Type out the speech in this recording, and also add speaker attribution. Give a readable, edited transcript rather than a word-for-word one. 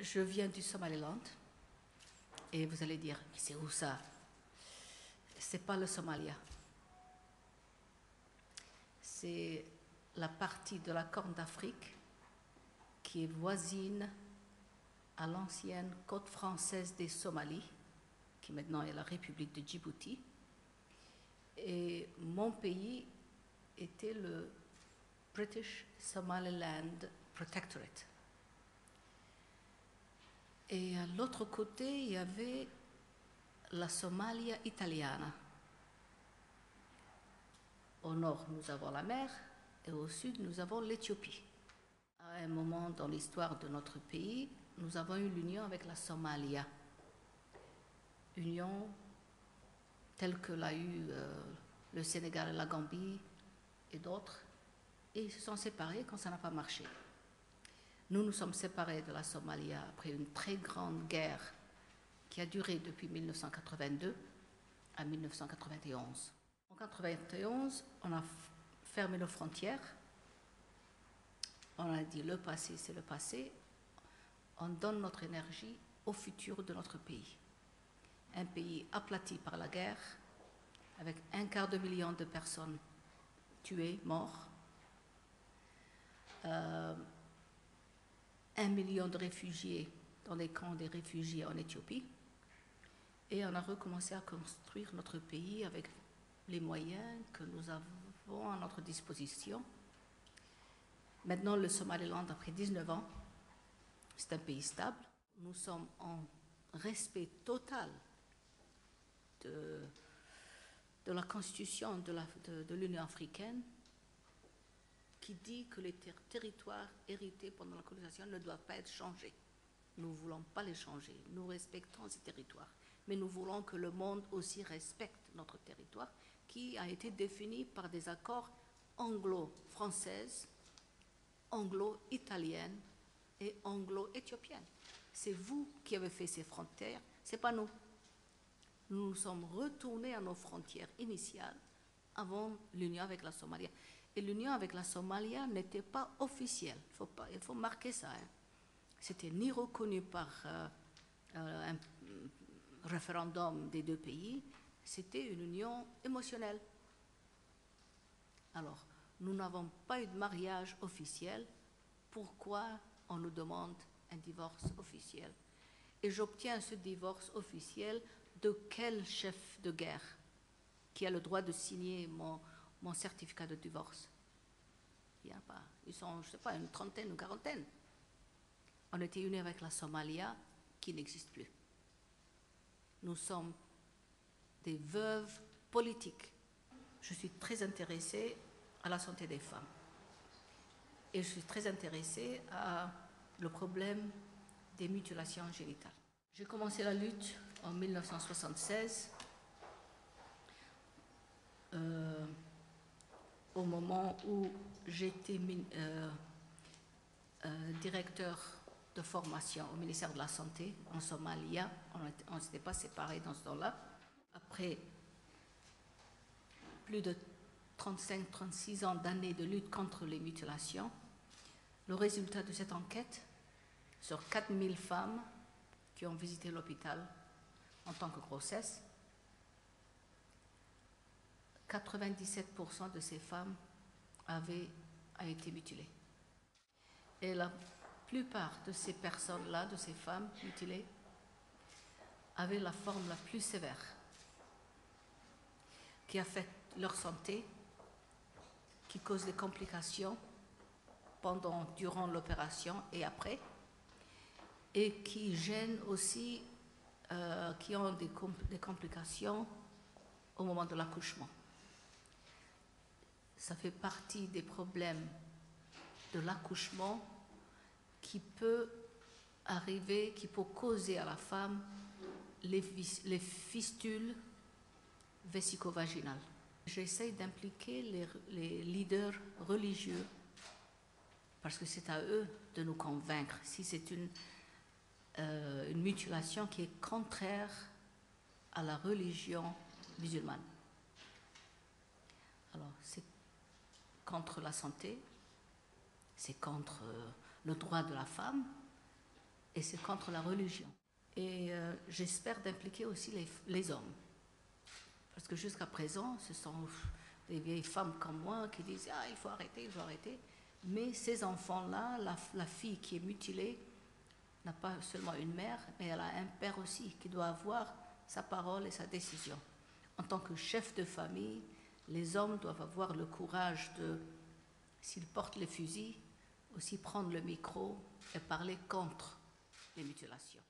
Speaker 1: Je viens du Somaliland et vous allez dire, mais c'est où ça? C'est pas le Somalia. C'est la partie de la Corne d'Afrique qui est voisine à l'ancienne côte française des Somalies, qui maintenant est la République de Djibouti. Et mon pays était le British Somaliland Protectorate. Et à l'autre côté, il y avait la Somalia italiana. Au nord, nous avons la mer et au sud, nous avons l'Éthiopie. À un moment dans l'histoire de notre pays, nous avons eu l'union avec la Somalia. Union telle que l'a eu le Sénégal et la Gambie et d'autres. Et ils se sont séparés quand ça n'a pas marché. Nous nous sommes séparés de la Somalia après une très grande guerre qui a duré depuis 1982 à 1991. En 1991, on a fermé nos frontières. On a dit le passé, c'est le passé. On donne notre énergie au futur de notre pays. Un pays aplati par la guerre, avec 1/4 million de personnes tuées, mortes. 1 million de réfugiés dans les camps des réfugiés en Éthiopie. Et on a recommencé à construire notre pays avec les moyens que nous avons à notre disposition. Maintenant, le Somaliland, après 19 ans, c'est un pays stable. Nous sommes en respect total de la Constitution de l'Union africaine, qui dit que les territoires hérités pendant la colonisation ne doivent pas être changés. Nous ne voulons pas les changer. Nous respectons ces territoires. Mais nous voulons que le monde aussi respecte notre territoire, qui a été défini par des accords anglo-françaises, anglo-italiennes et anglo-éthiopiennes. C'est vous qui avez fait ces frontières, ce n'est pas nous. Nous nous sommes retournés à nos frontières initiales avant l'union avec la Somalie. Et l'union avec la Somalie n'était pas officielle. Il faut marquer ça. C'était ni reconnu par un référendum des deux pays, c'était une union émotionnelle. Alors, nous n'avons pas eu de mariage officiel. Pourquoi on nous demande un divorce officiel? Et j'obtiens ce divorce officiel de quel chef de guerre qui a le droit de signer mon certificat de divorce? Il n'y a pas. Ils sont, je ne sais pas, une trentaine, une quarantaine. On était unis avec la Somalie qui n'existe plus. Nous sommes des veuves politiques. Je suis très intéressée à la santé des femmes. Et je suis très intéressée à le problème des mutilations génitales. J'ai commencé la lutte en 1976, au moment où j'étais directeur de formation au ministère de la Santé en Somalie. On ne s'était pas séparés dans ce temps-là. Après plus de 35-36 ans d'années de lutte contre les mutilations, le résultat de cette enquête, sur 4000 femmes qui ont visité l'hôpital en tant que grossesse, 97% de ces femmes a été mutilées. Et la plupart de ces personnes-là, de ces femmes mutilées, avaient la forme la plus sévère, qui affecte leur santé, qui cause des complications durant l'opération et après, et qui gênent aussi, qui ont des complications au moment de l'accouchement. Ça fait partie des problèmes de l'accouchement qui peut arriver, qui peut causer à la femme les fistules vésico-vaginales. J'essaie d'impliquer les leaders religieux parce que c'est à eux de nous convaincre si c'est une mutilation qui est contraire à la religion musulmane. Alors, c'est contre la santé, c'est contre le droit de la femme, et c'est contre la religion. Et j'espère d'impliquer aussi les hommes. Parce que jusqu'à présent, ce sont des vieilles femmes comme moi qui disent « Ah, il faut arrêter, il faut arrêter ». Mais ces enfants-là, la fille qui est mutilée, n'a pas seulement une mère, mais elle a un père aussi qui doit avoir sa parole et sa décision. En tant que chef de famille, les hommes doivent avoir le courage de, s'ils portent les fusils, aussi prendre le micro et parler contre les mutilations.